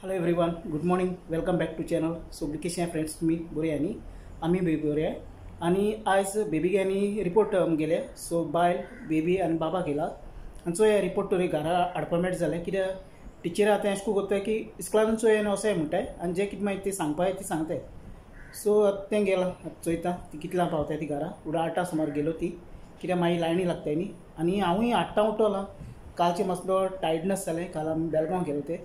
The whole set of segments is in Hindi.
Hello everyone, good morning, welcome back to channel. So कशी आहे फ्रेंड्स, तुम्ही बरे आणि आम्ही बरे आहे. आणि आज बेबी आणि रिपोर्ट गेले. सो बायल बेबी आणि बाबा गेला आमचो हे रिपोर्ट तरी घरा हाडपा मेळटा जालें. कित्याक टिचर आतां अशें करून करता की इस्कॉलांचो हें अशें म्हणटाय आनी जे कितें मागीर ती सांगपाय ती सांगताय. सो तें गेलां चोयता ती कितल्या पावताय ती घरा. फुडें 8 सुमार गेलो ती, कित्याक मागीर लायणी लागताय न्ही. आनी हांवूय 8 उठोलां. कालचे मातसो टायर्डनस जालें. काल आमी बेळगांव गेले ते.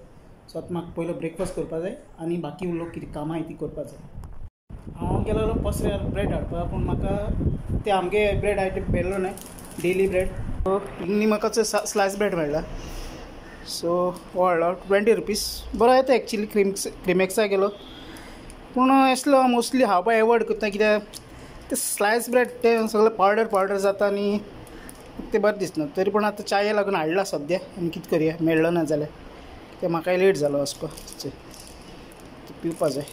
सो आतां म्हाका पयलो ब्रेकफास्ट करपा जाय आनी बाकी उरलो कितें कामां आहाय ती करपा जाय. हांव गेलोलो पसऱ्यार ब्रेड हाडपा, पूण म्हाका ते आमगे ब्रेड आहाय ते मेळ्ळो न्हय, डेली ब्रेड. सो हिंग म्हाका स्लायस ब्रेड मेळ्ळा. सो हो हाडलो 20 रुपीज. बरो येता एक्चुली. क्रिमेक्सा गेलो, पूण असलो मोस्टली हांव एवॉयड करता. कित्याक ते स्लायस ब्रेड ते सगळें पावडर जाता आनी ते बरें दिसना. तरी पूण आतां चाये लागून हाडला सद्या, आनी कितें करया, मेळ्ळो ना जाल्यार ते म्हाकाय लेट जालो वचपा. पिवपा जाय.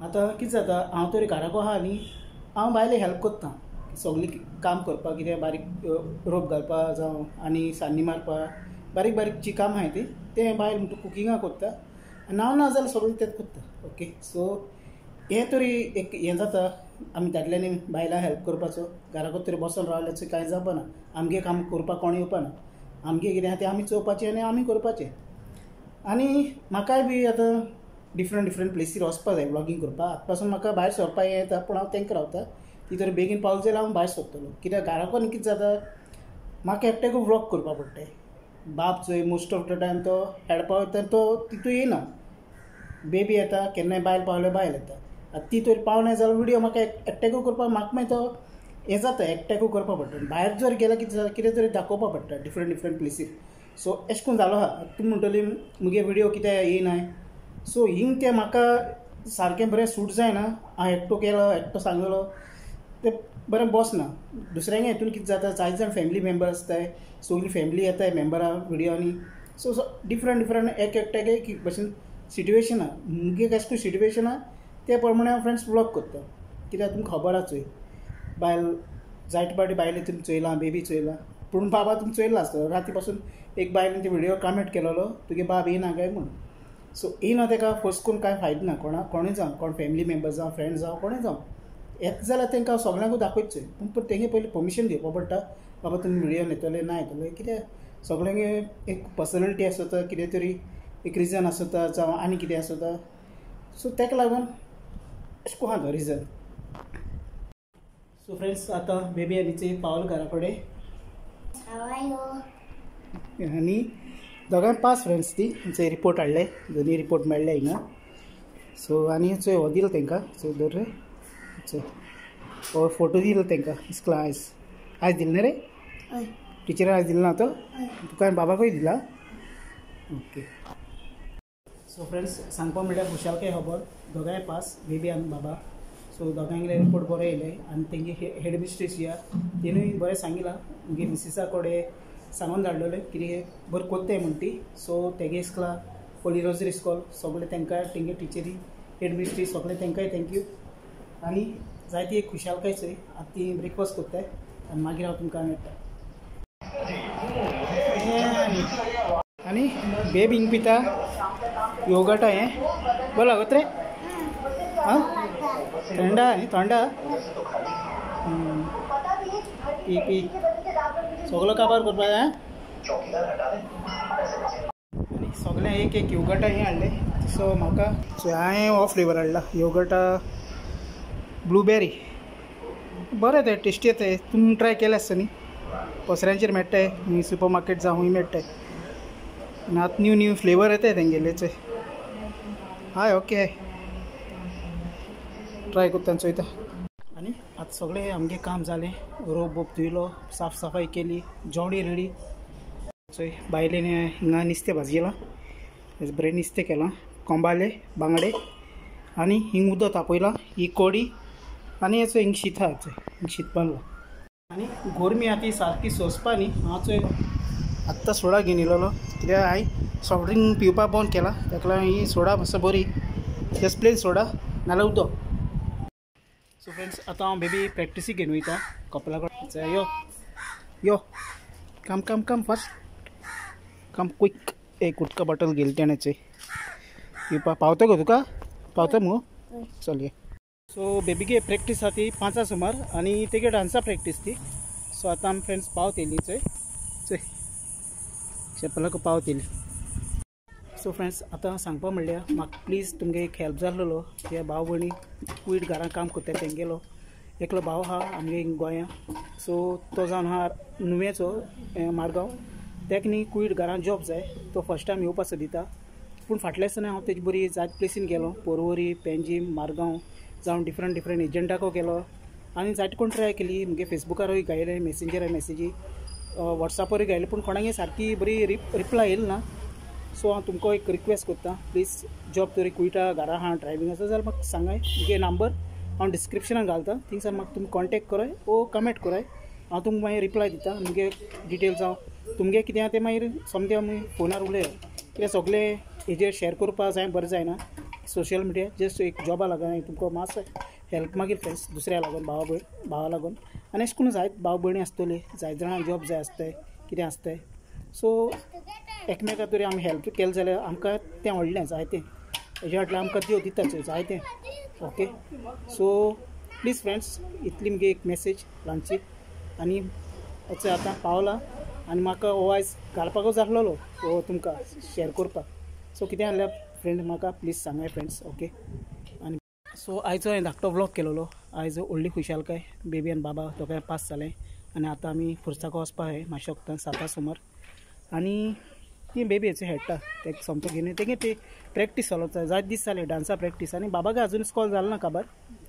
आतां कितें जाता, हांव तरी घराको आहा न्ही, हांव बायले हेल्प करता सगळीं काम करपा. कितें बारीक रोप घालपा जावं आनी सान्नी मारपा, बारीक बारीक जी काम आहाय ती तें बायल म्हणटा कुकिंगा करता. आनी हांव ना जाल्यार सगळें तेंच करता. ओके. सो हें तरी एक हें जाता. आमी दादल्यांनी बायलां हेल्प करपाचो. घराको तरी बसून रावल्याचो कांय जावपाना. आमगे काम करपाक कोण येवपाना. आमगे कितें आहा तें आमी चोवपाचें आनी आमी करपाचें. आनी म्हाकाय बी आतां डिफरंट प्लेसीर वचपा जाय व्लॉगिंग करपाक. आतां पासून म्हाका भायर सरपा येता, पूण हांव तांकां रावता. ती तर बेगीन पावले जाल्यार हांव भायर सरतलो. कित्याक घराकोन कितें जाता, म्हाका एकट्याकूय व्लॉग करपा पडटा. बाप चोय मोस्ट ऑफ द टायम तो हेडपा वयता, तो तितू येना. बेबी येता, केन्नाय बायल पावल्यार बायल येता. आतां ती तर पावना जाल्यार व्हिडियो म्हाका एकट्याकूय करपाक म्हाका मागीर तो हें जाता, एकट्याकूय करपा पडटा. भायर जर गेल्यार कितें तरी दाखोवपा पडटा डिफरंट प्लेसीर. सो अशें करून जालो आहा. तुमी म्हणटली मुगे व्हिडियो कित्याक येयनाय. सो हिंग तें म्हाका सारकें बरें सूट जायना. हांव एकटो केलो, एकटो सांगलो तें बरें बसना. दुसऱ्यांगे हितून कितें जाता, जायत जाण फॅमिली मेंबर आसताय, सगळी फॅमिली येताय मेंबरां व्हिडियोनी. सो डिफरंट एकट्याक एक भशेन सिट्युएशन आहा. मुगे अशें करून सिट्युएशन आहा ते प्रमाणे हांव फ्रेंड्स व्लॉग करता. कित्याक तुमकां खबर आहा चोय बायल जायते पाटी बायले तुमी चोयलां, बेबी चोयलां, पूण बाबा तुमी चोयला आसतलो. राती पासून एक बायलेन ते व्हिडियो कमेंट केलोलो, तुगे बाब येयना काय म्हूण. सो येयना तेका फोर्स करून कांय फायदो ना. कोणूय जावं, कोण फॅमिली मेंबर जावं, फ्रेंड्स जावं, कोणूय जावं, येता जाल्यार तांकां सगळ्यांकूय दाखयचें. पूण तेंगे पयलीं परमिशन दिवपा पडटा. बाबा तुमी व्हिडियोन येतले ना येतले. कित्याक सगळ्यांगे एक पर्सनलिटी आसता, कितें तरी एक रिजन आसता जावं आनी कितें आसता. सो ताका लागून अशें करून आहा तो रिजन. सो फ्रेंड्स, आतां बेबी आनी चोय पावलो घरा कडेन. आनी दोगांय पास फ्रेंड्स ती चोय रिपोर्ट हाडले. दोनी रिपोर्ट मेळ्ळे हिंगा. सो आनी चोय हो दिलो तांकां. चोय दर रे, चोय हो फोटो दिलो तांकां इस्कला. आयज दिलो न्ही रे, टिचरान आयज दिलो ना तो तुका आनी बाबाकूय दिला. ओके. सो फ्रेंड्स, सांगपा म्हणल्यार खुशालकाय खबर. दोगांय पास, बेबी आनी बाबा. सो दोगांयले रिपोर्ट बरे येयले. आनी तेंगे हेड मिस्ट्रेस जी आहा तेणूय बरें सांगिलां. मुगे मिसिसा कडेन सांगून धाडलेलें कितें बरें कोत्ताय म्हूण ती. सो तेगे इस्कला होली रोजरी इस्कॉल सगळें तांकां, तेंगे टिचरी, हेड मिस्ट्रेस सगळें तांकांय थँक्यू. आनी जायती एक खुशालकाय चोय. आतां ती ब्रेकफास्ट करताय आनी मागीर हांव तुमकां मेळटा. आनी बेब हिंग पिता योगर्टा. हें बरें लागत रे. आं थंडा न्ही, थंडा पी सगळो काबार करपा जाय. आनी सगळें एक योगर्टा हें हाडलें. सो म्हाका हांवें हो फ्लेवर हाडला योगर्टा ब्लूबेरी. बरें तें टेस्टी येताय. तुमी ट्राय केलें आसता न्ही. पसऱ्यांचेर मेळटाय, सुपर मार्केट जावं हूंय मेळटाय. आनी आतां न्यू फ्लेवर येताय तेंगेले चोय. हाय ओके, ट्राय कोत्ता आनी चोयता. आनी आतां सगळें आमगे काम जालें. रोप धुयलो, साफ सफाई केली, जेवणी रेडी. चोय बायलेन हिंगा नुस्तें भाजयलां. बरें नुस्तें केलां, कोंबाले, बांगडे. आनी हिंग उदक तापयलां, ही कोडी. आनी हेचो हिंग शीत आहा चोय, हिंग शीत बांदलां. आनी गोरमी आतां सारकी सोंसपा न्ही. हांव चोय आत्तां सोडा घेवन येयलोलो. कित्याक हांवें सॉफ्ट ड्रिंक पिवपाक बंद केलां. ताका लागून ही सोडा मातसो बरी, जस्ट प्लेन सोडा नाल्यार उदक. सो फ्रेंड्स, आतां हांव बेबी प्रॅक्टिसीक घेवन वयता कपला कडेन. यो कम फास्ट, कम क्विक. एक उदका बॉटल गेली तेण्याचे ती पावता गो तुका पावता मगो चल ये. सो बेबीगे प्रॅक्टीस आहा ती 5 सुमार आणि तेगे डान्सा प्रॅक्टीस ती. सो आतां आमी फ्रेंड्स पावतली चोय चोय चप्पलाक पावतली. सो फ्रेंड्स आतां सांगपा म्हणल्यार म्हाका प्लीज तुमगे एक हेल्प जाल्लो. हे भाव भयणी कुयट घरां काम करता तेंगेलो एकलो भाव आहा आमगे गोंया. सो तो जावन आहा नुवेचो मारगांव. तेका न्ही कुयट घरां जॉब जाय. तो फर्स्ट टायम येवपा सोदिता पूण फाटल्या दिसांनी हांव तेजे बरी जायत प्लेसीन गेलो. पोरवोरी पेंजीम मारगांव जावन डिफरंट एजंटाको गेलो आनी जायते कोण ट्राय केली. मुगे फेसबुकारूय घायले मेसेंजर मेसेजी वॉट्सॅपारूय घायले पूण कोणागे सारकी बरी रिप्लाय येयली ना. सो हांव तुमकां एक रिक्वेस्ट करता प्लीज जॉब तरी कुयटा घरा आहा ड्रायव्हिंग आसा जाल्यार म्हाका सांगाय. मुगे नंबर हांव डिस्क्रिप्शनान घालता थिंगसान म्हाका तुमी कॉन्टेक्ट कराय ओ कमेंट कराय. हांव तुमकां मागीर रिप्लाय दिता. मुगे डिटेल्स हांव तुमगे कितें आहा तें मागीर समजें आमी फोनार उलया कित्याक सगळें हेजेर शेअर करपा जाय बरें जायना सोशल मिडिया. जस्ट एक जॉबा लागून तुमकां मातसो हेल्प मागीर फ्रेंड्स दुसऱ्या लागून भावा लागून आनी अशें करून जायत भाव भयणी आसतले जायत जाणांक जॉब जाय आसताय कितें आसताय. सो एकमेकाक तरी आमी हेल्प केलें जाल्यार आमकां तें व्हडलें जायतें. हेज्या फाटल्यान आमकां देव दिताच जायतें. ओके सो प्लीज फ्रेंड्स इतली मुगे एक मेसेज ल्हानशी आनी असो आतां पावला आनी म्हाका हो आयज घालपाक जाल्लो हो तुमकां शेअर करपाक. सो कितें जाल्यार फ्रेंड म्हाका प्लीज सांगाय फ्रेंड्स. ओके आनी सो आयचो हांवें धाकटो व्लॉग केलोलो. आयज व्हडली खुशालकाय बेबी आनी बाबा दोगांय पास जालें आनी आतां आमी फुरसाको वचपा जाय मातशें वखदां 7 सुमार. आनी ती बेबी हेचो खेळटा तेका सोमतो घेवन तेगे ती प्रॅक्टीस चालू जायत दीस जाले डान्सा प्रॅक्टीस आनी बाबागे आजून स्कॉल जालो ना काबार.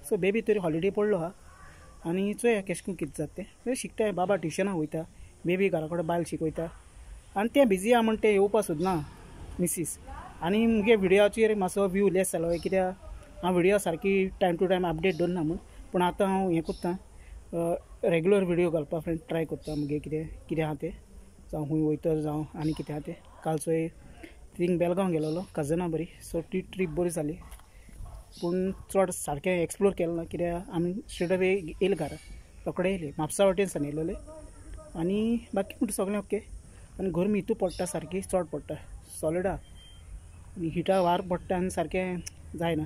सो बेबी तरी हॉलिडे पडलो आहा आनी चोया केश करून कितें जाता तें शिकता. बाबा ट्युशनाक वयता बेबी घरा कडेन बायल शिकयता आनी तें बिजी आहा म्हण तें येवपा सोदना मिसीस. आनी मुगे व्हिडियोचेर मातसो व्यू लेस जालो कित्याक हांव व्हिडियो सारकी टायम टू टायम अपडेट दवरना म्हूण. पूण आतां हांव हें कोत्ता रेगुलर व्हिडियो घालपा फ्रेंड ट्राय करता मुगे कितें आहा तें जावं खूंय वयतर जावं आनी कितें आहा तें. कालचो थिंग बेलगांव गेलोलो कजनां बरी. सो ती ट्रीप बरी जाली पूण चड सारकें एक्सप्लोर केलें ना कित्याक आमी स्ट्रेट अवे येयले घरा रोखडे येयले म्हापसा वाटेनसान येयलोले आनी बाकी म्हणटा सगळें ओके. आनी गरमी हितू पडटा सारकी चड पडटा सॉलिड आहा आनी हिटा वार पडटा आनी सारकें जायना.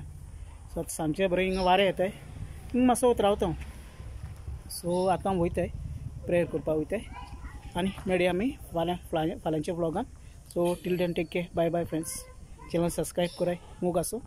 सो आतां सांजचें बरें हिंगा वारें येताय हिंगा मातसो वत रावता हांव. सो आतां हांव वयताय प्रेयर करपाक वयताय आनी मेळया आमी फाल्यांच्या व्लॉगान. So till then take care bye bye friends. Channel subscribe कराय मोग आसो.